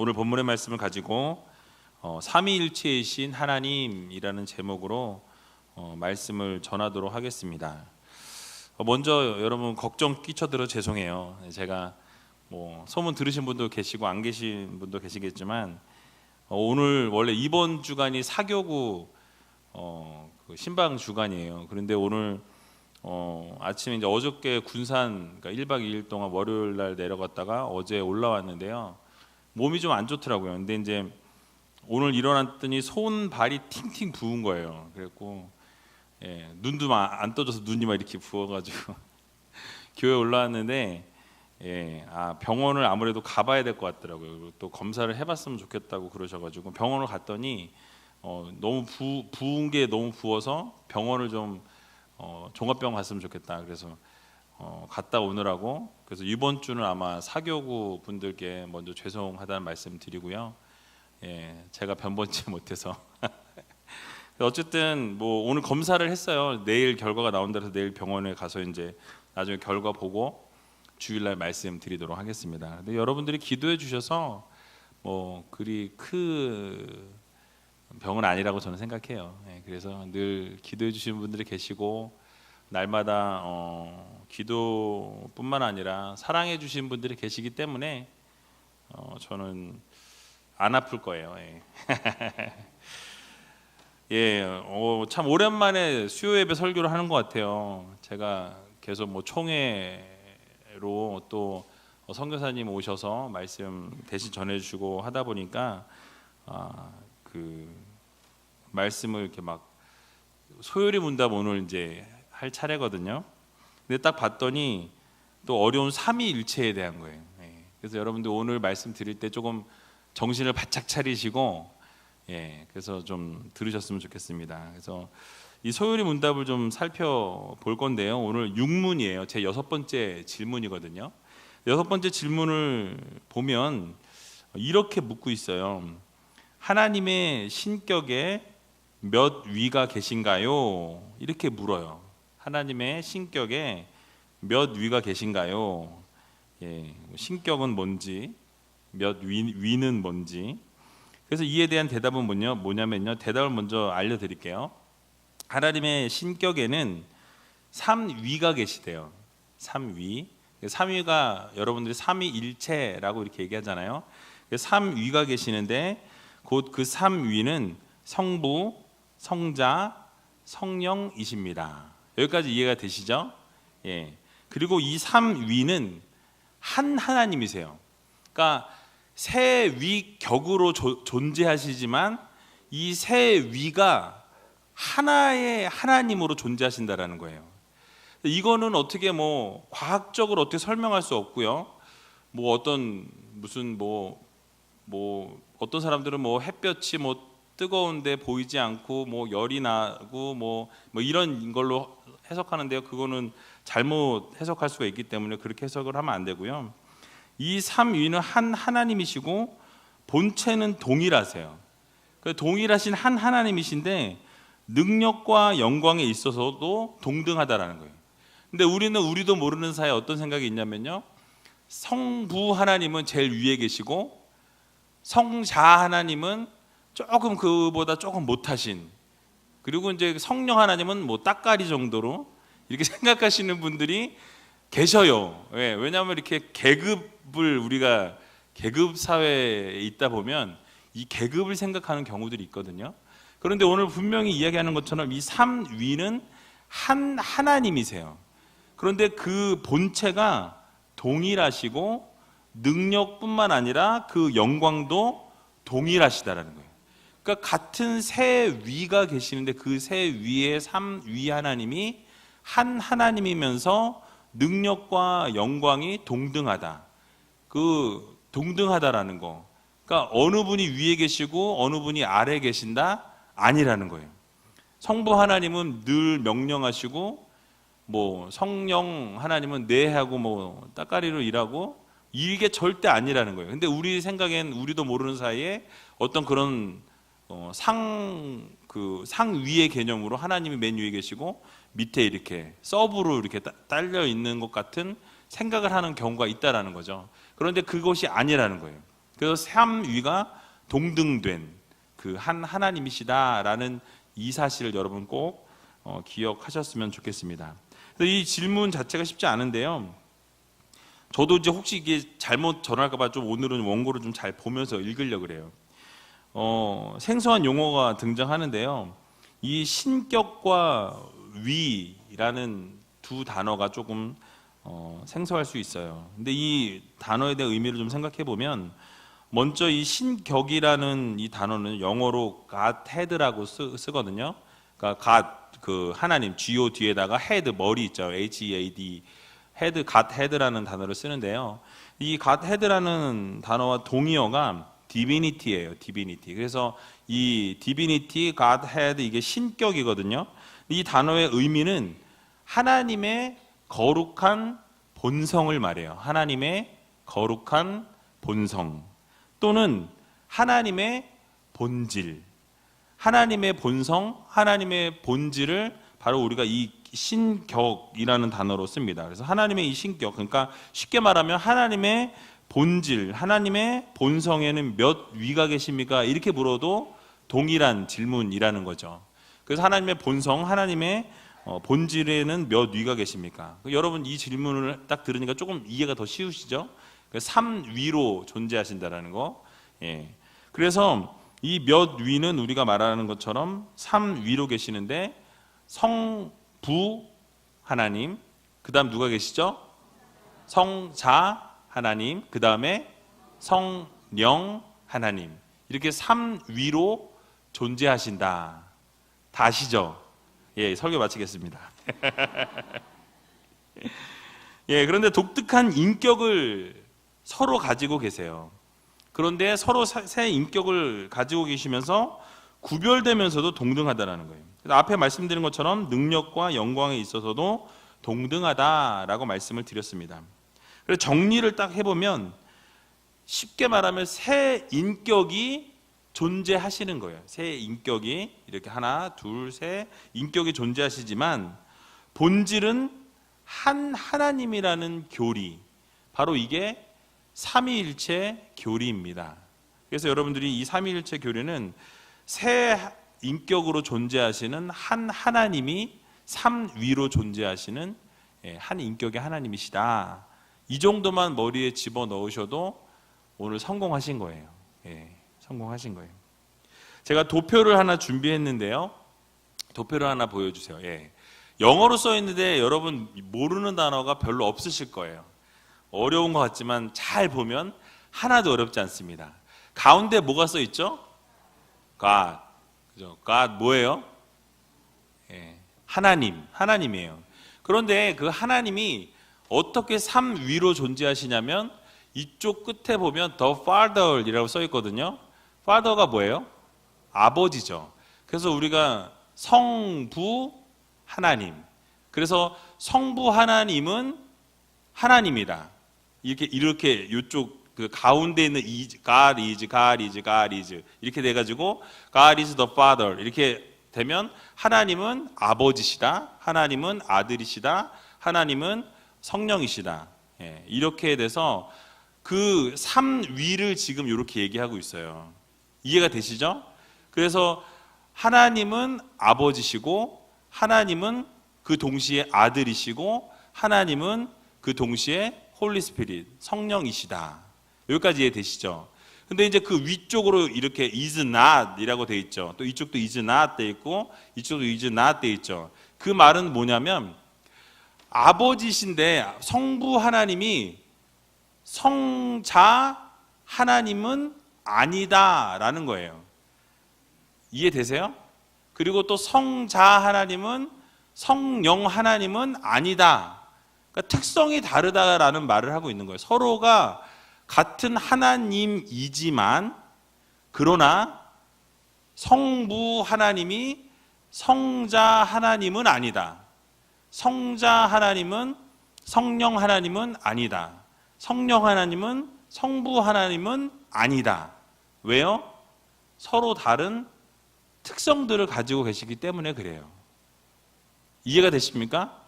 오늘 본문의 말씀을 가지고 삼위일체이신 하나님이라는 제목으로 말씀을 전하도록 하겠습니다. 먼저 여러분 걱정 끼쳐드려 죄송해요. 제가 소문 들으신 분도 계시고 안 계신 분도 계시겠지만 오늘 원래 이번 주간이 사교구 그 신방 주간이에요. 그런데 오늘 아침에 이제 어저께 군산 그러니까 1박 2일 동안 월요일 날 내려갔다가 어제 올라왔는데요. 몸이 좀 안 좋더라고요. 근데 이제 오늘 일어났더니 손 발이 팅팅 부은 거예요. 그래갖고 눈도 안 떠져서 눈이 막 이렇게 부어가지고 교회 올라왔는데 병원을 아무래도 가봐야 될 것 같더라고요. 또 검사를 해봤으면 좋겠다고 그러셔가지고 병원을 갔더니 너무 부은 게 너무 부어서 병원을 좀 종합병원 갔으면 좋겠다. 그래서 갔다 오느라고 그래서 이번 주는 아마 사교구 분들께 먼저 죄송하다는 말씀 드리고요. 제가 변번치 못해서 어쨌든 오늘 검사를 했어요. 내일 결과가 나온다 해서 내일 병원에 가서 이제 나중에 결과 보고 주일날 말씀드리도록 하겠습니다. 근데 여러분들이 기도해 주셔서 그리 큰 병은 아니라고 저는 생각해요. 그래서 늘 기도해 주시는 분들이 계시고 날마다 기도뿐만 아니라 사랑해 주시는 분들이 계시기 때문에 저는 안 아플 거예요. 참 오랜만에 수요 예배 설교를 하는 것 같아요. 제가 계속 총회로 또 선교사님 오셔서 말씀 대신 전해주시고 하다 보니까 그 말씀을 이렇게 막 소요리 문답 오늘 이제 할 차례거든요. 근데 딱 봤더니 또 어려운 삼위일체에 대한 거예요. 그래서 여러분들 오늘 말씀 드릴 때 조금 정신을 바짝 차리시고 그래서 좀 들으셨으면 좋겠습니다. 그래서 이 소요리 문답을 좀 살펴볼 건데요. 오늘 6문이에요. 제 6번째 질문이거든요. 6번째 질문을 보면 이렇게 묻고 있어요. 하나님의 신격에 몇 위가 계신가요? 이렇게 물어요. 하나님의 신격에 몇 위가 계신가요? 신격은 뭔지, 몇 위는 뭔지. 그래서 이에 대한 대답은 뭐냐면요. 대답을 먼저 알려드릴게요. 하나님의 신격에는 3위가 계시대요. 3위. 3위가 여러분들이 삼위일체라고 이렇게 얘기하잖아요. 3위가 계시는데 곧 그 3위는 성부, 성자, 성령이십니다. 여기까지 이해가 되시죠? 그리고 이 3위는 한 하나님이세요. 그러니까 세 위격으로 존재하시지만 이 세 위가 하나의 하나님으로 존재하신다라는 거예요. 이거는 어떻게 과학적으로 어떻게 설명할 수 없고요. 어떤 사람들은 햇볕이 뜨거운데 보이지 않고 열이 나고 이런 걸로 해석하는데요. 그거는 잘못 해석할 수가 있기 때문에 그렇게 해석을 하면 안 되고요. 이 삼위는 한 하나님이시고 본체는 동일하세요. 동일하신 한 하나님이신데 능력과 영광에 있어서도 동등하다라는 거예요. 근데 우리도 모르는 사이에 어떤 생각이 있냐면요. 성부 하나님은 제일 위에 계시고 성자 하나님은 조금 그보다 조금 못하신, 그리고 이제 성령 하나님은 따까리 정도로 이렇게 생각하시는 분들이 계셔요. 왜냐하면 이렇게 우리가 계급 사회에 있다 보면 이 계급을 생각하는 경우들이 있거든요. 그런데 오늘 분명히 이야기하는 것처럼 이 3위는 한 하나님이세요. 그런데 그 본체가 동일하시고 능력뿐만 아니라 그 영광도 동일하시다라는 거예요. 그러니까 같은 세 위가 계시는데 그 세 위의 3위 하나님이 한 하나님이면서 능력과 영광이 동등하다. 동등하다라는 거. 그러니까 어느 분이 위에 계시고 어느 분이 아래에 계신다? 아니라는 거예요. 성부 하나님은 늘 명령하시고 성령 하나님은 내하고 따까리로 일하고 이게 절대 아니라는 거예요. 근데 우리 생각엔 우리도 모르는 사이에 어떤 그런 상위의 개념으로 하나님이 맨 위에 계시고 밑에 이렇게 서브로 이렇게 딸려 있는 것 같은 생각을 하는 경우가 있다라는 거죠. 그런데 그것이 아니라는 거예요. 그래서 삼위가 동등된 그 한 하나님이시다라는 이 사실을 여러분 꼭 기억하셨으면 좋겠습니다. 그래서 이 질문 자체가 쉽지 않은데요. 저도 이제 혹시 이게 잘못 전할까봐 좀 오늘은 원고를 좀 잘 보면서 읽으려고 그래요. 생소한 용어가 등장하는데요. 이 신격과 위라는 두 단어가 조금 생소할 수 있어요. 근데 이 단어에 대한 의미를 좀 생각해 보면, 먼저 이 신격이라는 이 단어는 영어로 Godhead라고 쓰거든요. 그러니까 God, 그 하나님, G-O 뒤에다가 head, 머리 있죠. H-E-A-D, head, Godhead라는 단어를 쓰는데요. 이 Godhead라는 단어와 동의어가 divinity예요. divinity. 그래서 이 divinity, Godhead, 이게 신격이거든요. 이 단어의 의미는 하나님의 거룩한 본성을 말해요. 하나님의 거룩한 본성 또는 하나님의 본질, 하나님의 본성, 하나님의 본질을 바로 우리가 이 신격이라는 단어로 씁니다. 그래서 하나님의 이 신격, 그러니까 쉽게 말하면 하나님의 본질, 하나님의 본성에는 몇 위가 계십니까? 이렇게 물어도 동일한 질문이라는 거죠. 그래서 하나님의 본성, 하나님의 본질에는 몇 위가 계십니까? 여러분 이 질문을 딱 들으니까 조금 이해가 더 쉬우시죠? 삼위로 존재하신다라는 거. 예. 그래서 이 몇 위는 우리가 말하는 것처럼 삼위로 계시는데, 성부 하나님, 그 다음 누가 계시죠? 성자 하나님, 그 다음에 성령 하나님, 이렇게 삼위로 존재하신다. 다 아시죠? 예, 설교 마치겠습니다. 예, 그런데 독특한 인격을 서로 가지고 계세요. 그런데 서로 새 인격을 가지고 계시면서 구별되면서도 동등하다라는 거예요. 그래서 앞에 말씀드린 것처럼 능력과 영광에 있어서도 동등하다라고 말씀을 드렸습니다. 그래서 정리를 딱 해보면 쉽게 말하면 새 인격이 존재하시는 거예요. 새 인격이 이렇게 하나, 둘, 셋 인격이 존재하시지만 본질은 한 하나님이라는 교리, 바로 이게 삼위일체 교리입니다. 그래서 여러분들이 이 삼위일체 교리는 새 인격으로 존재하시는 한 하나님이 삼위로 존재하시는 한 인격의 하나님이시다. 이 정도만 머리에 집어넣으셔도 오늘 성공하신 거예요. 예, 성공하신 거예요. 제가 도표를 하나 준비했는데요. 도표를 하나 보여주세요. 예. 영어로 써 있는데 여러분 모르는 단어가 별로 없으실 거예요. 어려운 것 같지만 잘 보면 하나도 어렵지 않습니다. 가운데 뭐가 써 있죠? God. 그죠? God 뭐예요? 예. 하나님이에요. 그런데 그 하나님이 어떻게 삼위로 존재하시냐면 이쪽 끝에 보면 the Father이라고 써 있거든요. Father가 뭐예요? 아버지죠. 그래서 우리가 성부 하나님. 그래서 성부 하나님은 하나님이다. 이렇게 이쪽 그 가운데 있는 God is 이렇게 돼가지고 God is the Father 이렇게 되면 하나님은 아버지시다, 하나님은 아들이시다, 하나님은 성령이시다. 예, 이렇게 돼서 그 삼위를 지금 이렇게 얘기하고 있어요. 이해가 되시죠? 그래서 하나님은 아버지시고, 하나님은 그 동시에 아들이시고, 하나님은 그 동시에 홀리 스피릿, 성령이시다. 여기까지 이해되시죠? 근데 이제 그 위쪽으로 이렇게 is not 이라고 돼 있죠. 또 이쪽도 is not 돼 있고, 이쪽도 is not 돼 있죠. 그 말은 뭐냐면, 아버지신데 성부 하나님이 성자 하나님은 아니다라는 거예요. 이해되세요? 그리고 또 성자 하나님은 성령 하나님은 아니다. 그러니까 특성이 다르다라는 말을 하고 있는 거예요. 서로가 같은 하나님이지만, 그러나 성부 하나님이 성자 하나님은 아니다. 성자 하나님은 성령 하나님은 아니다. 성령 하나님은 성부 하나님은 아니다. 왜요? 서로 다른 특성들을 가지고 계시기 때문에 그래요. 이해가 되십니까?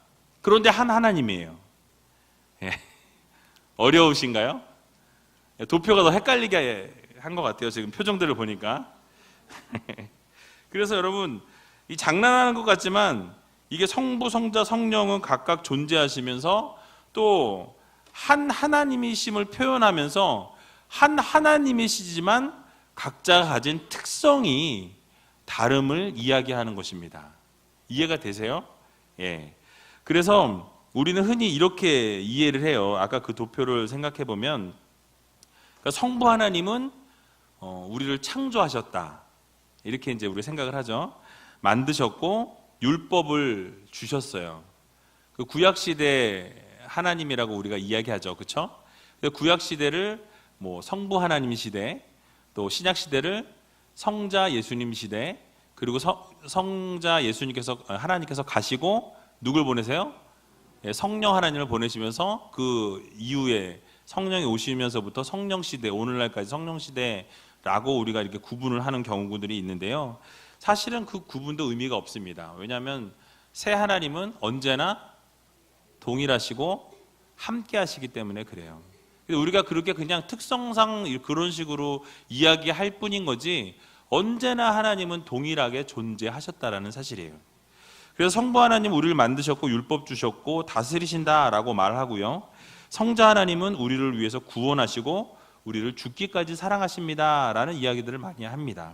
그런데 한 하나님이에요. 예. 어려우신가요? 도표가 더 헷갈리게 한 것 같아요. 지금 표정들을 보니까. 그래서 여러분, 이 장난하는 것 같지만 이게 성부, 성자, 성령은 각각 존재하시면서 또 한 하나님이심을 표현하면서 한 하나님이시지만 각자가 가진 특성이 다름을 이야기하는 것입니다. 이해가 되세요? 예. 그래서 우리는 흔히 이렇게 이해를 해요. 아까 그 도표를 생각해 보면, 그러니까 성부 하나님은 우리를 창조하셨다. 이렇게 이제 우리 생각을 하죠. 만드셨고 율법을 주셨어요. 그 구약 시대 하나님이라고 우리가 이야기하죠, 그렇죠? 구약 시대를 뭐 성부 하나님 시대, 또 신약 시대를 성자 예수님 시대, 그리고 성자 예수님께서 하나님께서 가시고 누굴 보내세요? 성령 하나님을 보내시면서 그 이후에 성령이 오시면서부터 성령 시대, 오늘날까지 성령 시대라고 우리가 이렇게 구분을 하는 경우들이 있는데요. 사실은 그 구분도 의미가 없습니다. 왜냐하면 새 하나님은 언제나 동일하시고 함께 하시기 때문에 그래요. 우리가 그렇게 그냥 특성상 그런 식으로 이야기할 뿐인 거지 언제나 하나님은 동일하게 존재하셨다라는 사실이에요. 그래서 성부 하나님 우리를 만드셨고 율법 주셨고 다스리신다라고 말하고요. 성자 하나님은 우리를 위해서 구원하시고 우리를 죽기까지 사랑하십니다라는 이야기들을 많이 합니다.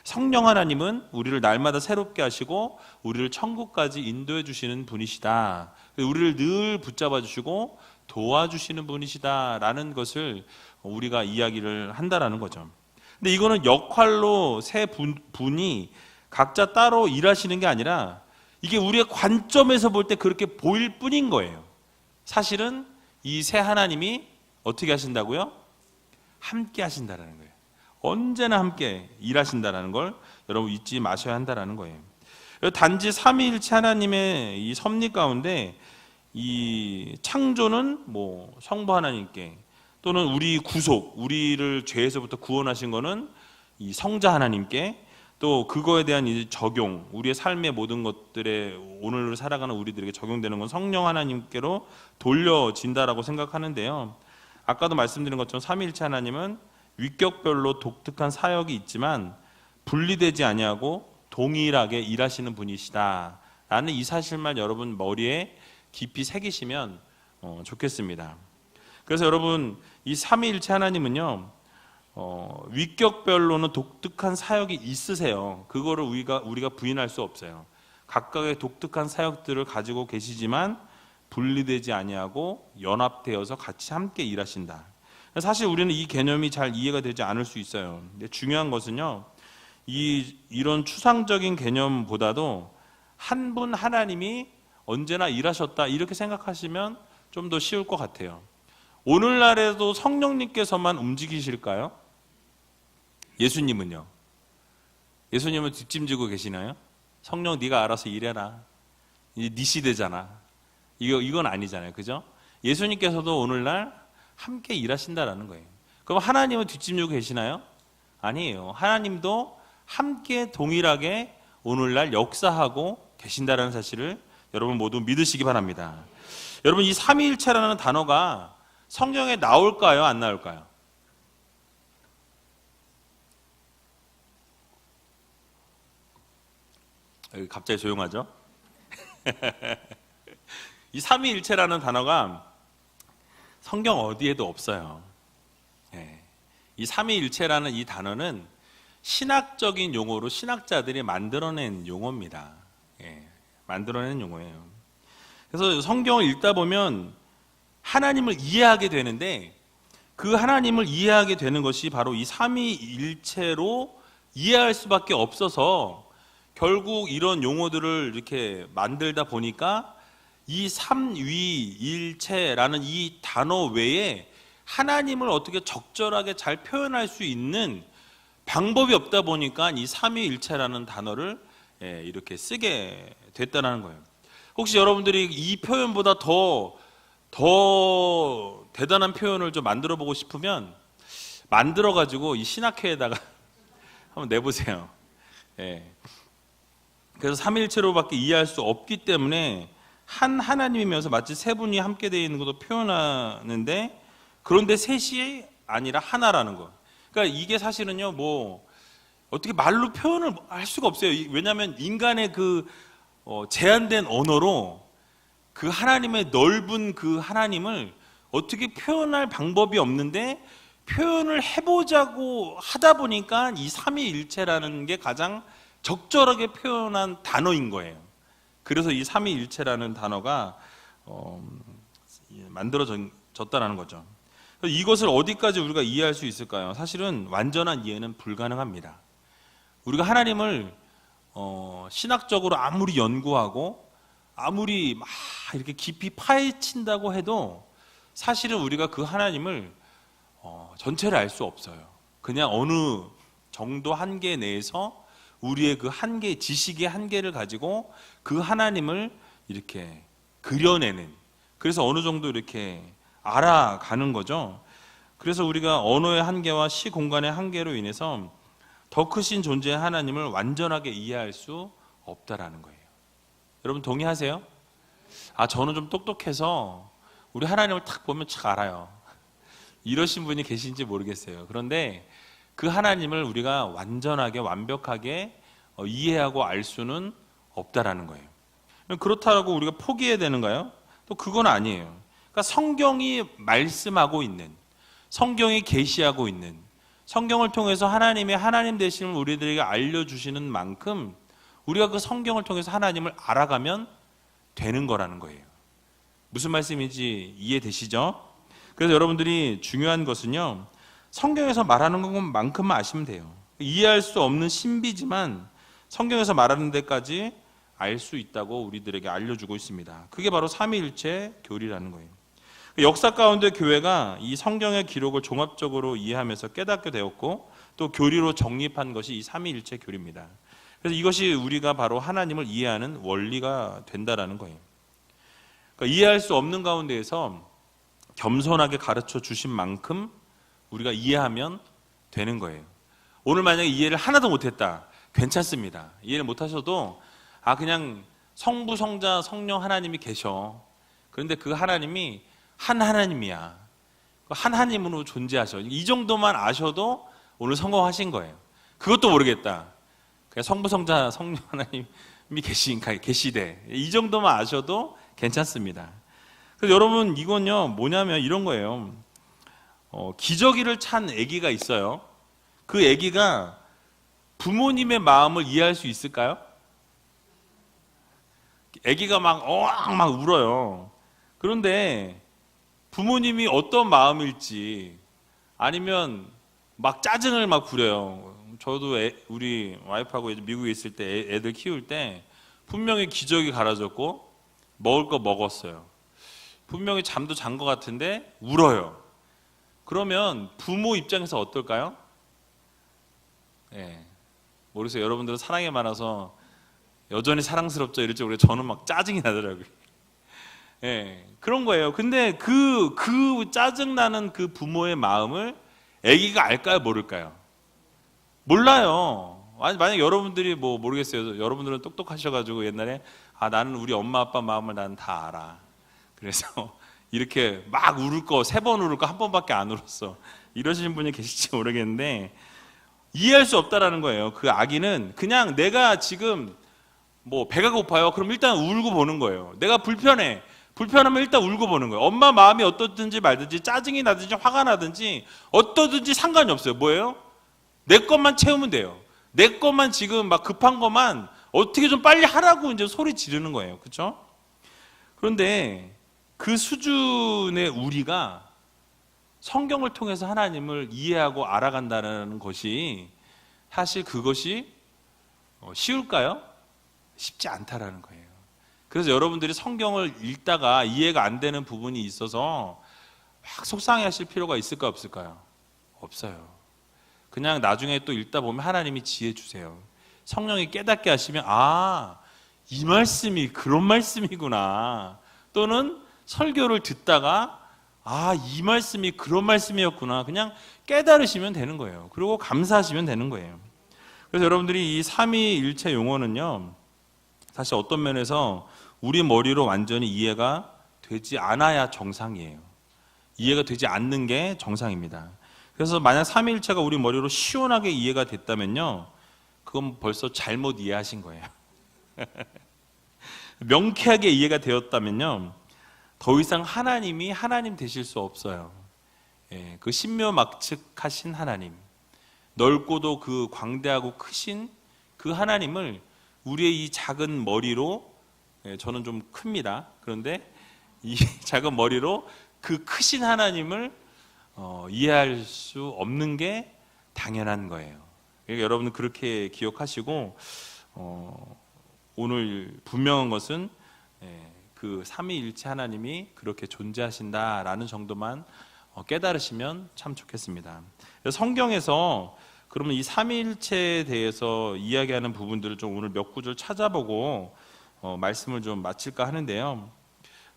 성령 하나님은 우리를 날마다 새롭게 하시고 우리를 천국까지 인도해 주시는 분이시다. 우리를 늘 붙잡아 주시고 도와주시는 분이시다라는 것을 우리가 이야기를 한다라는 거죠. 근데 이거는 역할로 세 분이 각자 따로 일하시는 게 아니라 이게 우리의 관점에서 볼 때 그렇게 보일 뿐인 거예요. 사실은 이 세 하나님이 어떻게 하신다고요? 함께 하신다라는 거예요. 언제나 함께 일하신다라는 걸 여러분 잊지 마셔야 한다라는 거예요. 단지 삼위일체 하나님의 이 섭리 가운데 이 창조는 뭐 성부 하나님께, 또는 우리 구속, 우리를 죄에서부터 구원하신 거는 이 성자 하나님께, 또 그거에 대한 이제 적용, 우리의 삶의 모든 것들에 오늘 살아가는 우리들에게 적용되는 건 성령 하나님께로 돌려진다라고 생각하는데요. 아까도 말씀드린 것처럼 삼위일체 하나님은 위격별로 독특한 사역이 있지만 분리되지 아니하고 동일하게 일하시는 분이시다라는 이 사실만 여러분 머리에 깊이 새기시면 좋겠습니다. 그래서 여러분 이 삼위일체 하나님은요 위격별로는 독특한 사역이 있으세요. 그거를 우리가 부인할 수 없어요. 각각의 독특한 사역들을 가지고 계시지만 분리되지 아니하고 연합되어서 같이 함께 일하신다. 사실 우리는 이 개념이 잘 이해가 되지 않을 수 있어요. 근데 중요한 것은요, 이런 추상적인 개념보다도 한 분 하나님이 언제나 일하셨다 이렇게 생각하시면 좀 더 쉬울 것 같아요. 오늘날에도 성령님께서만 움직이실까요? 예수님은요? 예수님은 뒷짐지고 계시나요? 성령 네가 알아서 일해라. 네 시대잖아. 이건 아니잖아요, 그죠? 예수님께서도 오늘날 함께 일하신다라는 거예요. 그럼 하나님은 뒷짐지고 계시나요? 아니에요. 하나님도 함께 동일하게 오늘날 역사하고 계신다라는 사실을 여러분 모두 믿으시기 바랍니다. 여러분 이 삼위일체라는 단어가 성경에 나올까요? 안 나올까요? 여기 갑자기 조용하죠? 이 삼위일체라는 단어가 성경 어디에도 없어요. 이 삼위일체라는 이 단어는 신학적인 용어로 신학자들이 만들어낸 용어입니다. 만들어낸 용어예요. 그래서 성경을 읽다 보면 하나님을 이해하게 되는데 그 하나님을 이해하게 되는 것이 바로 이 삼위일체로 이해할 수밖에 없어서 결국 이런 용어들을 이렇게 만들다 보니까 이 삼위일체라는 이 단어 외에 하나님을 어떻게 적절하게 잘 표현할 수 있는 방법이 없다 보니까 이 삼위일체라는 단어를 이렇게 쓰게 됐다는 거예요. 혹시 여러분들이 이 표현보다 더 대단한 표현을 좀 만들어 보고 싶으면 만들어 가지고 이 신학회에다가 한번 내보세요. 그래서 삼위일체로밖에 이해할 수 없기 때문에 한 하나님이면서 마치 세 분이 함께 되어 있는 것도 표현하는데, 그런데 셋이 아니라 하나라는 거. 그러니까 이게 사실은요, 뭐 어떻게 말로 표현을 할 수가 없어요. 왜냐하면 인간의 그 제한된 언어로 그 하나님의 넓은 그 하나님을 어떻게 표현할 방법이 없는데, 표현을 해보자고 하다 보니까 이 삼위일체라는 게 가장 적절하게 표현한 단어인 거예요. 그래서 이 삼위일체라는 단어가 만들어졌다라는 거죠. 이것을 어디까지 우리가 이해할 수 있을까요? 사실은 완전한 이해는 불가능합니다. 우리가 하나님을 신학적으로 아무리 연구하고 아무리 막 이렇게 깊이 파헤친다고 해도 사실은 우리가 그 하나님을 전체를 알 수 없어요. 그냥 어느 정도 한계 내에서 우리의 그 한계, 지식의 한계를 가지고 그 하나님을 이렇게 그려내는, 그래서 어느 정도 이렇게 알아가는 거죠. 그래서 우리가 언어의 한계와 시공간의 한계로 인해서 더 크신 존재의 하나님을 완전하게 이해할 수 없다라는 거예요. 여러분 동의하세요? 저는 좀 똑똑해서 우리 하나님을 딱 보면 chắc 알아요. 이러신 분이 계신지 모르겠어요. 그런데 그 하나님을 우리가 완전하게 완벽하게 이해하고 알 수는 없다라는 거예요. 그렇다고 우리가 포기해야 되는가요? 또 그건 아니에요. 그러니까 성경이 말씀하고 있는, 성경이 계시하고 있는, 성경을 통해서 하나님의 하나님 되심을 우리들에게 알려주시는 만큼 우리가 그 성경을 통해서 하나님을 알아가면 되는 거라는 거예요. 무슨 말씀인지 이해되시죠? 그래서 여러분들이 중요한 것은요, 성경에서 말하는 것만큼만 아시면 돼요. 이해할 수 없는 신비지만 성경에서 말하는 데까지 알 수 있다고 우리들에게 알려주고 있습니다. 그게 바로 삼위일체 교리라는 거예요. 역사 가운데 교회가 이 성경의 기록을 종합적으로 이해하면서 깨닫게 되었고 또 교리로 정립한 것이 이 삼위일체 교리입니다. 그래서 이것이 우리가 바로 하나님을 이해하는 원리가 된다라는 거예요. 그러니까 이해할 수 없는 가운데에서 겸손하게 가르쳐 주신 만큼 우리가 이해하면 되는 거예요. 오늘 만약에 이해를 하나도 못했다, 괜찮습니다. 이해를 못하셔도 그냥 성부, 성자, 성령 하나님이 계셔. 그런데 그 하나님이 한 하나님이야. 한 하나님으로 존재하셔. 이 정도만 아셔도 오늘 성공하신 거예요. 그것도 모르겠다, 그냥 성부, 성자, 성령 하나님이 계시대. 이 정도만 아셔도 괜찮습니다. 그래서 여러분 이건요 뭐냐면 이런 거예요. 기저귀를 찬 아기가 있어요. 그 아기가 부모님의 마음을 이해할 수 있을까요? 아기가 막 울어요. 그런데 부모님이 어떤 마음일지, 아니면 막 짜증을 막 부려요. 저도 우리 와이프하고 미국에 있을 때 애들 키울 때 분명히 기저귀 갈아줬고 먹을 거 먹었어요. 분명히 잠도 잔 것 같은데 울어요. 그러면 부모 입장에서 어떨까요? 모르겠어요. 여러분들은 사랑이 많아서 여전히 사랑스럽죠 이럴지 모르겠어요. 저는 막 짜증이 나더라고요. 그런 거예요. 근데 그 짜증나는 그 부모의 마음을 아기가 알까요, 모를까요? 몰라요. 만약 여러분들이 모르겠어요. 여러분들은 똑똑하셔가지고 옛날에 나는 우리 엄마 아빠 마음을 나는 다 알아. 그래서 이렇게 막 울을 거 3번 울을 거 1번밖에 안 울었어. 이러시는 분이 계실지 모르겠는데 이해할 수 없다라는 거예요. 그 아기는 그냥 내가 지금 배가 고파요. 그럼 일단 울고 보는 거예요. 내가 불편하면 일단 울고 보는 거예요. 엄마 마음이 어떻든지 말든지 짜증이 나든지 화가 나든지 어떠든지 상관이 없어요. 뭐예요? 내 것만 채우면 돼요. 내 것만 지금 막 급한 것만 어떻게 좀 빨리 하라고 이제 소리 지르는 거예요. 그렇죠? 그런데 그 수준의 우리가 성경을 통해서 하나님을 이해하고 알아간다는 것이 사실 그것이 쉬울까요? 쉽지 않다라는 거예요. 그래서 여러분들이 성경을 읽다가 이해가 안 되는 부분이 있어서 막 속상해하실 필요가 있을까요, 없을까요? 없어요. 그냥 나중에 또 읽다 보면 하나님이 지혜 주세요. 성령이 깨닫게 하시면 이 말씀이 그런 말씀이구나. 또는 설교를 듣다가 이 말씀이 그런 말씀이었구나. 그냥 깨달으시면 되는 거예요. 그리고 감사하시면 되는 거예요. 그래서 여러분들이 이 삼위일체 용어는요 사실 어떤 면에서 우리 머리로 완전히 이해가 되지 않아야 정상이에요. 이해가 되지 않는 게 정상입니다. 그래서 만약 삼위일체가 우리 머리로 시원하게 이해가 됐다면요, 그건 벌써 잘못 이해하신 거예요. 명쾌하게 이해가 되었다면요, 더 이상 하나님이 하나님 되실 수 없어요. 그 신묘막측하신 하나님, 넓고도 그 광대하고 크신 그 하나님을 우리의 이 작은 머리로, 저는 좀 큽니다. 그런데 이 작은 머리로 그 크신 하나님을 이해할 수 없는 게 당연한 거예요. 그러니까 여러분은 그렇게 기억하시고, 오늘 분명한 것은 그 삼위일체 하나님이 그렇게 존재하신다라는 정도만 깨달으시면 참 좋겠습니다. 성경에서 그러면 이 삼위일체에 대해서 이야기하는 부분들을 좀 오늘 몇 구절 찾아보고 말씀을 좀 마칠까 하는데요.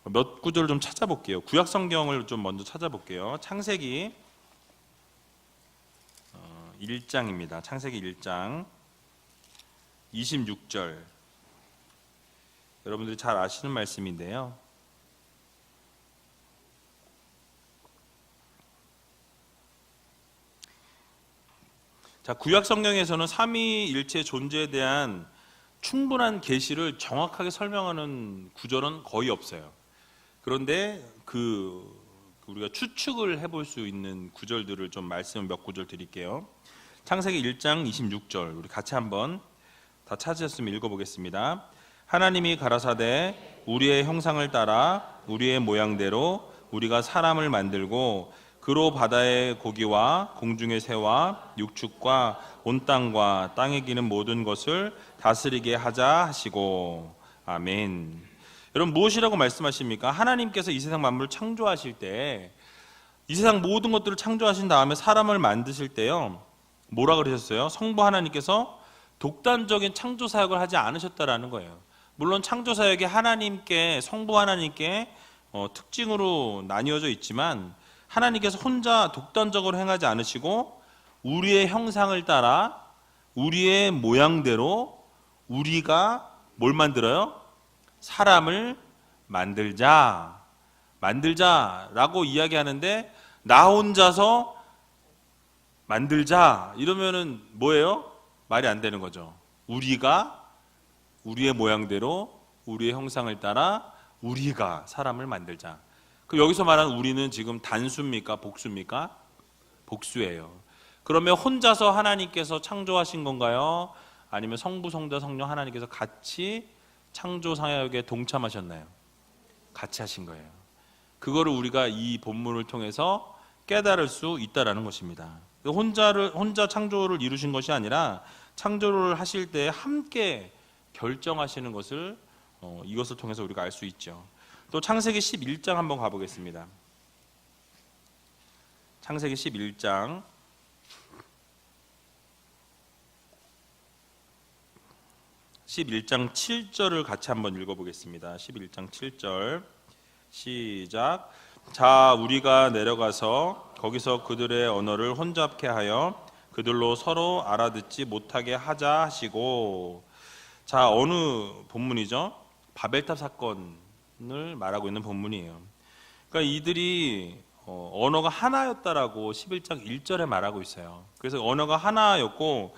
몇 구절을 좀 찾아볼게요. 구약 성경을 좀 먼저 찾아볼게요. 창세기 1장입니다. 창세기 1장 26절. 여러분들이 잘 아시는 말씀인데요. 자, 구약 성경에서는 삼위일체 존재에 대한 충분한 계시를 정확하게 설명하는 구절은 거의 없어요. 그런데 우리가 추측을 해볼 수 있는 구절들을 좀 말씀 몇 구절 드릴게요. 창세기 1장 26절, 우리 같이 한번 다 찾으셨으면 읽어보겠습니다. 하나님이 가라사대 우리의 형상을 따라 우리의 모양대로 우리가 사람을 만들고 그로 바다의 고기와 공중의 새와 육축과 온 땅과 땅에 기는 모든 것을 다스리게 하자 하시고. 아멘. 여러분, 무엇이라고 말씀하십니까? 하나님께서 이 세상 만물을 창조하실 때, 이 세상 모든 것들을 창조하신 다음에 사람을 만드실 때요, 뭐라 그러셨어요? 성부 하나님께서 독단적인 창조 사역을 하지 않으셨다라는 거예요. 물론 창조 사역이 하나님께, 성부 하나님께 특징으로 나뉘어져 있지만 하나님께서 혼자 독단적으로 행하지 않으시고 우리의 형상을 따라 우리의 모양대로 우리가 뭘 만들어요? 사람을 만들자라고 이야기하는데, 나 혼자서 만들자 이러면은 뭐예요? 말이 안 되는 거죠. 우리가 우리의 모양대로 우리의 형상을 따라 우리가 사람을 만들자. 그 여기서 말하는 우리는 지금 단수입니까? 복수입니까? 복수예요. 그러면 혼자서 하나님께서 창조하신 건가요? 아니면 성부, 성자, 성령 하나님께서 같이 창조 사역에 동참하셨나요? 같이 하신 거예요. 그거를 우리가 이 본문을 통해서 깨달을 수 있다라는 것입니다. 혼자 창조를 이루신 것이 아니라 창조를 하실 때 함께 결정하시는 것을 이것을 통해서 우리가 알 수 있죠. 또 창세기 11장 한번 가보겠습니다. 창세기 11장 7절을 같이 한번 읽어보겠습니다. 11장 7절 시작. 자, 우리가 내려가서 거기서 그들의 언어를 혼잡케 하여 그들로 서로 알아듣지 못하게 하자 하시고. 자, 어느 본문이죠? 바벨탑 사건을 말하고 있는 본문이에요. 그러니까 이들이 언어가 하나였다라고 11장 1절에 말하고 있어요. 그래서 언어가 하나였고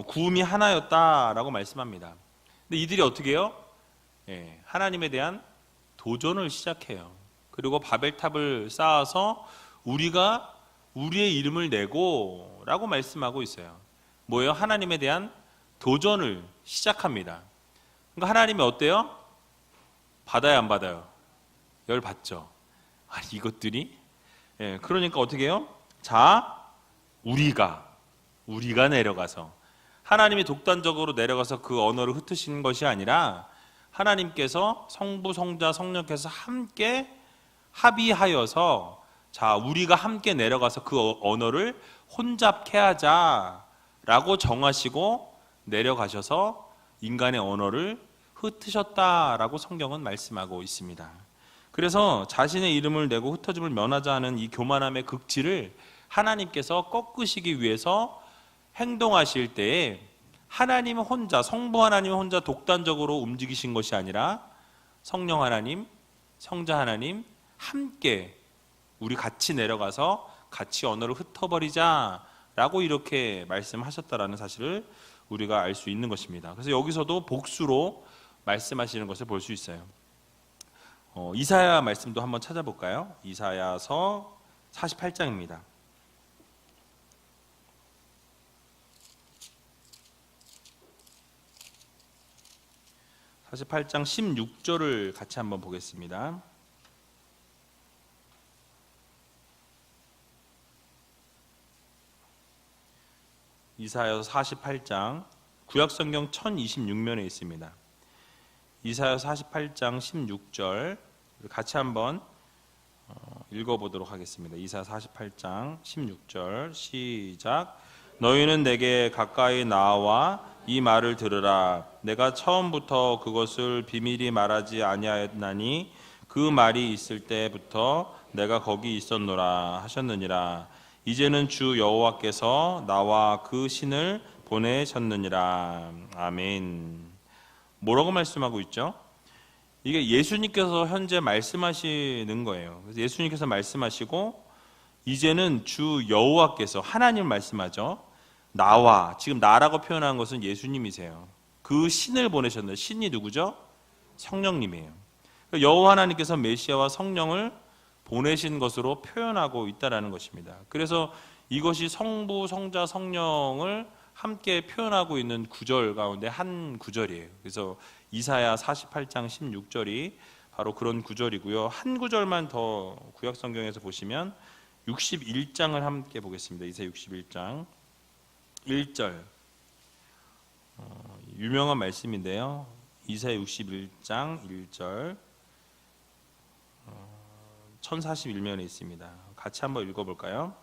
구음이 하나였다라고 말씀합니다. 근데 이들이 어떻게 해요? 하나님에 대한 도전을 시작해요. 그리고 바벨탑을 쌓아서 우리가 우리의 이름을 내고 라고 말씀하고 있어요. 뭐예요? 하나님에 대한 도전을 시작합니다. 그러니까 하나님이 어때요? 받아요, 안 받아요? 열 받죠. 아니, 이것들이? 그러니까 어떻게 해요? 자, 우리가 내려가서, 하나님이 독단적으로 내려가서 그 언어를 흩으시는 것이 아니라 하나님께서 성부, 성자, 성령께서 함께 합의하여서, 자, 우리가 함께 내려가서 그 언어를 혼잡케 하자라고 정하시고 내려가셔서 인간의 언어를 흩으셨다라고 성경은 말씀하고 있습니다. 그래서 자신의 이름을 내고 흩어짐을 면하자 하는 이 교만함의 극치를 하나님께서 꺾으시기 위해서 행동하실 때에 하나님 혼자, 성부 하나님 혼자 독단적으로 움직이신 것이 아니라 성령 하나님, 성자 하나님 함께 우리 같이 내려가서 같이 언어를 흩어버리자라고 이렇게 말씀하셨다라는 사실을 우리가 알 수 있는 것입니다. 그래서 여기서도 복수로 말씀하시는 것을 볼 수 있어요. 이사야 말씀도 한번 찾아볼까요? 이사야서 48장입니다. 48장 16절을 같이 한번 보겠습니다. 이사야서 48장 구약성경 1026면에 있습니다. 이사야서 48장 16절 같이 한번 읽어보도록 하겠습니다. 이사야 48장 16절 시작. 너희는 내게 가까이 나와 이 말을 들으라. 내가 처음부터 그것을 비밀히 말하지 아니하였나니 그 말이 있을 때부터 내가 거기 있었노라 하셨느니라. 이제는 주 여호와께서 나와 그 신을 보내셨느니라. 아멘. 뭐라고 말씀하고 있죠? 이게 예수님께서 현재 말씀하시는 거예요. 그래서 예수님께서 말씀하시고 이제는 주 여호와께서 하나님 말씀하죠. 나와, 지금 나라고 표현한 것은 예수님이세요. 그 신을 보내셨는데 신이 누구죠? 성령님이에요. 여호와 하나님께서 메시아와 성령을 보내신 것으로 표현하고 있다라는 것입니다. 그래서 이것이 성부, 성자, 성령을 함께 표현하고 있는 구절 가운데 한 구절이에요. 그래서 이사야 48장 16절이 바로 그런 구절이고요. 한 구절만 더 구약 성경에서 보시면 61장을 함께 보겠습니다. 이사야 61장 1절 유명한 말씀인데요. 이사야 61장 1절 1041면에 있습니다. 같이 한번 읽어볼까요?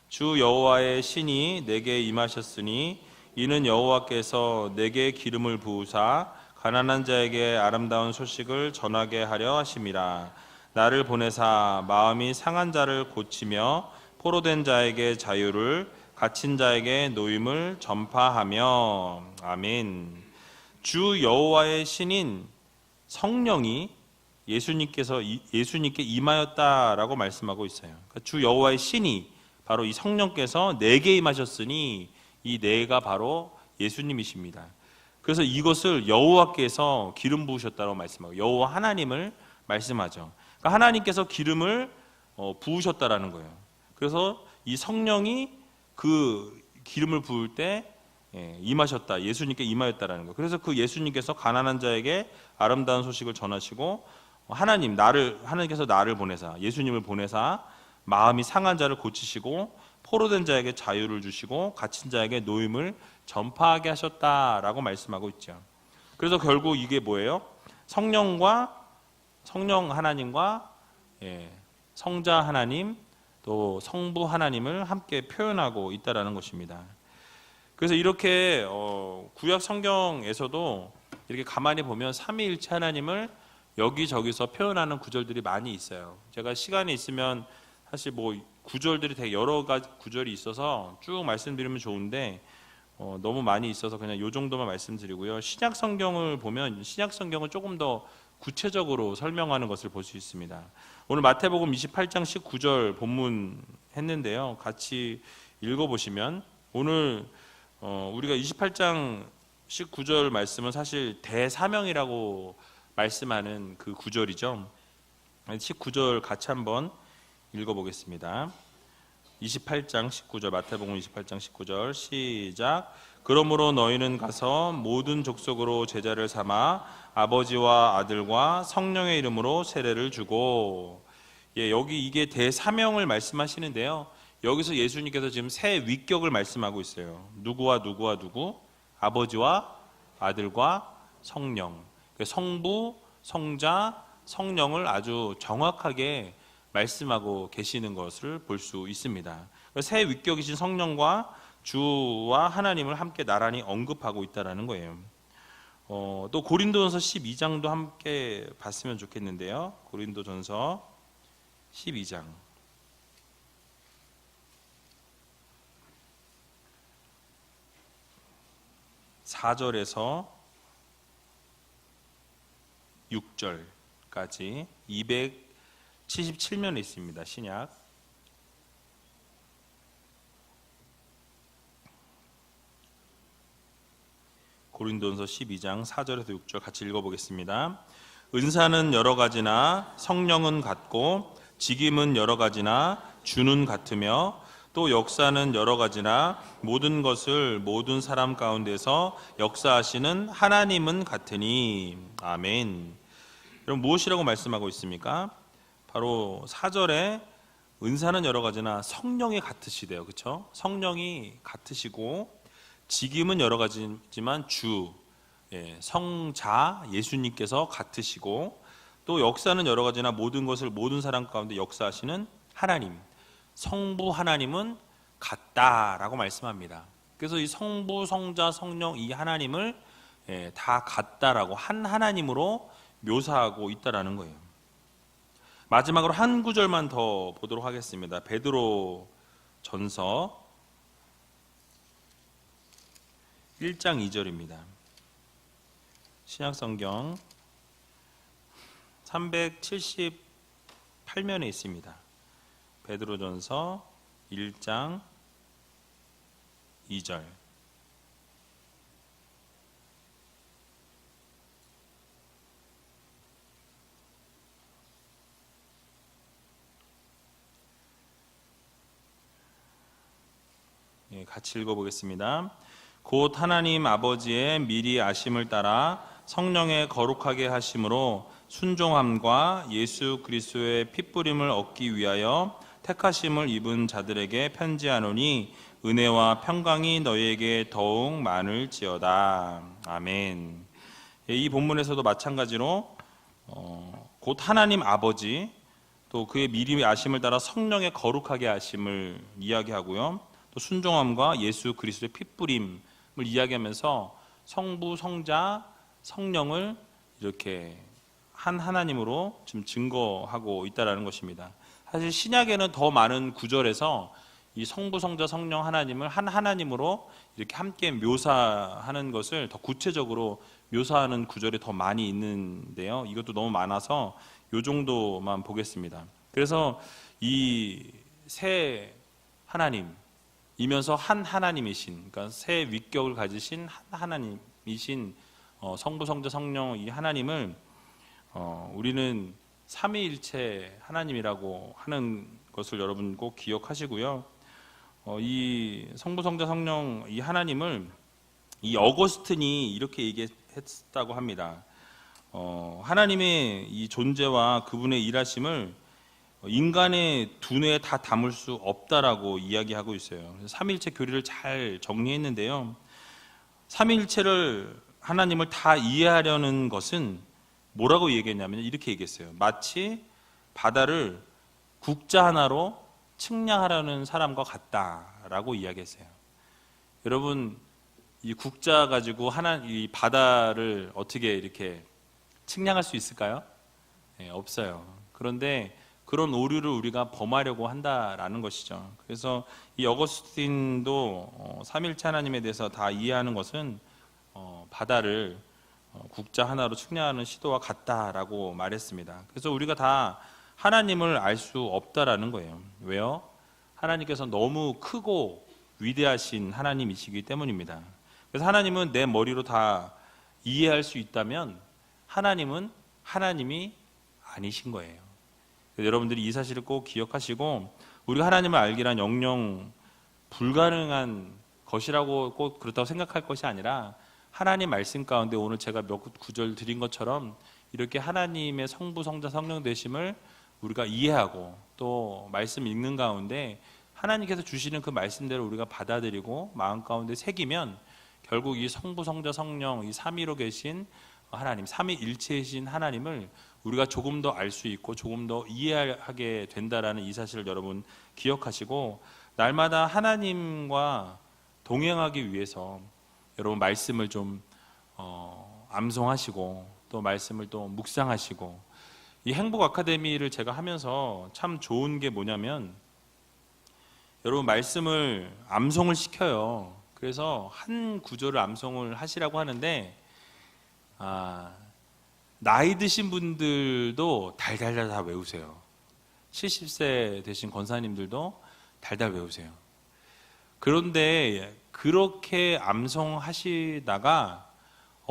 주 여호와의 신이 내게 임하셨으니 이는 여호와께서 내게 기름을 부으사 가난한 자에게 아름다운 소식을 전하게 하려 하심이라. 나를 보내사 마음이 상한 자를 고치며 포로된 자에게 자유를 갇힌 자에게 노임을 전파하며. 아멘. 주 여호와의 신인 성령이 예수님께 임하였다라고 말씀하고 있어요. 그러니까 주 여호와의 신이 바로 이 성령께서 내게 임하셨으니 이 내가 바로 예수님이십니다. 그래서 이것을 여호와께서 기름 부으셨다고 말씀하고 여호와 하나님을 말씀하죠. 그러니까 하나님께서 기름을 부으셨다라는 거예요. 그래서 이 성령이 그 기름을 부을 때 임하셨다, 예수님께 임하였다라는 거예요. 그래서 그 예수님께서 가난한 자에게 아름다운 소식을 전하시고 하나님께서 나를 보내사, 예수님을 보내사 마음이 상한 자를 고치시고 포로된 자에게 자유를 주시고 갇힌 자에게 노임을 전파하게 하셨다라고 말씀하고 있죠. 그래서 결국 이게 뭐예요? 성령 하나님과 성자 하나님 또 성부 하나님을 함께 표현하고 있다라는 것입니다. 그래서 이렇게 구약 성경에서도 이렇게 가만히 보면 삼위일체 하나님을 여기저기서 표현하는 구절들이 많이 있어요. 제가 시간이 있으면 사실 구절들이 되게 여러 가지 구절이 있어서 쭉 말씀드리면 좋은데 너무 많이 있어서 그냥 요 정도만 말씀드리고요. 신약 성경을 보면 신약 성경은 조금 더 구체적으로 설명하는 것을 볼 수 있습니다. 오늘 마태복음 28장 19절 본문 했는데요. 같이 읽어보시면 오늘 우리가 28장 19절 말씀은 사실 대사명이라고 말씀하는 그 구절이죠. 19절 같이 한번 읽어보겠습니다. 28장 19절 마태복음 28장 19절 시작. 그러므로 너희는 가서 모든 족속으로 제자를 삼아 아버지와 아들과 성령의 이름으로 세례를 주고. 여기 이게 대사명을 말씀하시는데요. 여기서 예수님께서 지금 세 위격을 말씀하고 있어요. 누구와 누구? 아버지와 아들과 성령. 성부, 성자, 성령을 아주 정확하게 말씀하고 계시는 것을 볼 수 있습니다. 세 위격이신 성령과 주와 하나님을 함께 나란히 언급하고 있다는 거예요. 또 고린도전서 12장도 함께 봤으면 좋겠는데요. 고린도전서 12장 4절에서 6절까지 277면에 있습니다. 신약 고린도전서 12장 4절에서 6절 같이 읽어보겠습니다. 은사는 여러 가지나 성령은 같고 직임은 여러 가지나 주는 같으며 또 역사는 여러 가지나 모든 것을 모든 사람 가운데서 역사하시는 하나님은 같으니. 아멘. 여러분, 무엇이라고 말씀하고 있습니까? 바로 4절에 은사는 여러 가지나 성령이 같으시대요. 그렇죠? 성령이 같으시고 직임은 여러 가지지만 주, 성자 예수님께서 같으시고 또 역사는 여러 가지나 모든 것을 모든 사람 가운데 역사하시는 하나님, 성부 하나님은 같다라고 말씀합니다. 그래서 이 성부, 성자, 성령 이 하나님을 다 같다라고 한 하나님으로 묘사하고 있다라는 거예요. 마지막으로 한 구절만 더 보도록 하겠습니다. 베드로 전서 1장 2절입니다. 신약성경 378면에 있습니다. 베드로전서 1장 2절. 같이 읽어보겠습니다. 곧 하나님 아버지의 미리 아심을 따라 성령의 거룩하게 하심으로 순종함과 예수 그리스도의 핏부림을 얻기 위하여 택하심을 입은 자들에게 편지하노니 은혜와 평강이 너희에게 더욱 많을지어다. 아멘. 이 본문에서도 마찬가지로 곧 하나님 아버지 또 그의 미리 아심을 따라 성령의 거룩하게 하심을 이야기하고요. 또 순종함과 예수 그리스도의 핏부림을 이야기하면서 성부, 성자, 성령을 이렇게 한 하나님으로 지금 증거하고 있다라는 것입니다. 사실 신약에는 더 많은 구절에서 이 성부, 성자, 성령 하나님을 한 하나님으로 이렇게 함께 묘사하는 것을 더 구체적으로 묘사하는 구절이 더 많이 있는데요. 이것도 너무 많아서 이 정도만 보겠습니다. 그래서 이 세 하나님이면서 한 하나님이신, 그러니까 세 위격을 가지신 한 하나님이신 성부, 성자, 성령 이 하나님을 우리는 삼위일체 하나님이라고 하는 것을 여러분 꼭 기억하시고요. 이 성부, 성자, 성령 이 하나님을 이 어거스틴이 이렇게 얘기했다고 합니다. 하나님의 이 존재와 그분의 일하심을 인간의 두뇌에 다 담을 수 없다라고 이야기하고 있어요. 삼위일체 교리를 잘 정리했는데요. 삼위일체를 하나님을 다 이해하려는 것은 뭐라고 얘기했냐면 이렇게 얘기했어요. 마치 바다를 국자 하나로 측량하려는 사람과 같다라고 이야기했어요. 여러분, 이 국자 가지고 이 바다를 어떻게 이렇게 측량할 수 있을까요? 네, 없어요. 그런데 그런 오류를 우리가 범하려고 한다라는 것이죠. 그래서 이 어거스틴도 삼일체 하나님에 대해서 다 이해하는 것은 바다를 국자 하나로 측량하는 시도와 같다라고 말했습니다. 그래서 우리가 다 하나님을 알 수 없다라는 거예요. 왜요? 하나님께서 너무 크고 위대하신 하나님이시기 때문입니다. 그래서 하나님은 내 머리로 다 이해할 수 있다면 하나님은 하나님이 아니신 거예요. 여러분들이 이 사실을 꼭 기억하시고, 우리가 하나님을 알기란 영영 불가능한 것이라고 꼭 그렇다고 생각할 것이 아니라 하나님 말씀 가운데 오늘 제가 몇 구절 드린 것처럼 이렇게 하나님의 성부, 성자, 성령 되심을 우리가 이해하고 또 말씀 읽는 가운데 하나님께서 주시는 그 말씀대로 우리가 받아들이고 마음 가운데 새기면 결국 이 성부, 성자, 성령 이 삼위로 계신 하나님, 삼위일체이신 하나님을 우리가 조금 더 알 수 있고 조금 더 이해하게 된다라는 이 사실을 여러분 기억하시고, 날마다 하나님과 동행하기 위해서 여러분 말씀을 좀 암송하시고 또 말씀을 또 묵상하시고, 이 행복 아카데미를 제가 하면서 참 좋은 게 뭐냐면 여러분 말씀을 암송을 시켜요. 그래서 한 구절을 암송을 하시라고 하는데 나이 드신 분들도 달달달 다 외우세요. 70세 되신 권사님들도 달달 외우세요. 그런데 그렇게 암송하시다가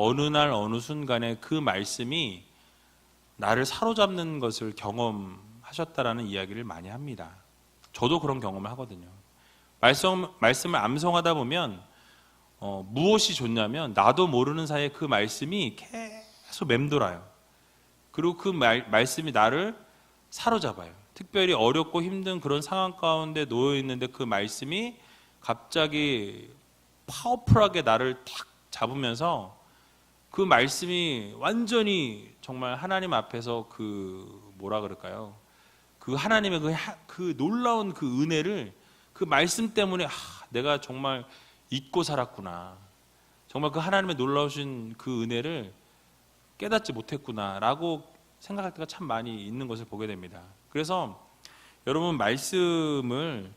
어느 날 어느 순간에 그 말씀이 나를 사로잡는 것을 경험하셨다라는 이야기를 많이 합니다. 저도 그런 경험을 하거든요. 말씀을 암송하다 보면 무엇이 좋냐면 나도 모르는 사이에 그 말씀이 계속 맴돌아요. 그리고 그 말씀이 나를 사로잡아요. 특별히 어렵고 힘든 그런 상황 가운데 놓여 있는데 그 말씀이 갑자기 파워풀하게 나를 탁 잡으면서 그 말씀이 완전히 정말 하나님 앞에서 그 뭐라 그럴까요? 그 하나님의 그 놀라운 그 은혜를 그 말씀 때문에 내가 정말 잊고 살았구나. 정말 그 하나님의 놀라우신 그 은혜를 깨닫지 못했구나라고 생각할 때가 참 많이 있는 것을 보게 됩니다. 그래서 여러분 말씀을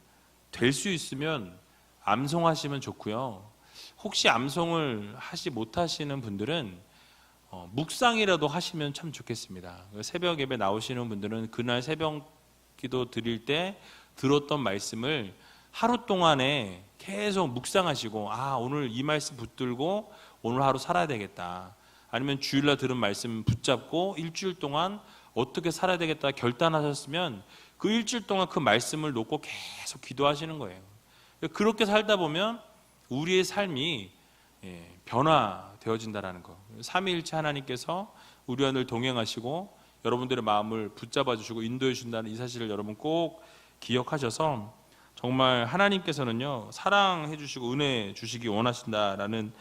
될 수 있으면 암송하시면 좋고요. 혹시 암송을 하지 못하시는 분들은 묵상이라도 하시면 참 좋겠습니다. 새벽 예배 나오시는 분들은 그날 새벽 기도 드릴 때 들었던 말씀을 하루 동안에 계속 묵상하시고 오늘 이 말씀 붙들고 오늘 하루 살아야 되겠다. 아니면 주일날 들은 말씀 붙잡고 일주일 동안 어떻게 살아야 되겠다 결단하셨으면 그 일주일 동안 그 말씀을 놓고 계속 기도하시는 거예요. 그렇게 살다 보면 우리의 삶이 변화되어진다는 거. 삼위일체 하나님께서 우리와 늘 동행하시고 여러분들의 마음을 붙잡아 주시고 인도해 주신다는 이 사실을 여러분 꼭 기억하셔서 정말 하나님께서는요 사랑해 주시고 은혜 주시기 원하신다라는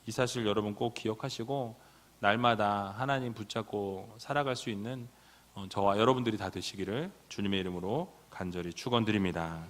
이 사실 여러분 꼭 기억하시고 날마다 하나님 붙잡고 살아갈 수 있는 저와 여러분들이 다 되시기를 주님의 이름으로 간절히 축원드립니다.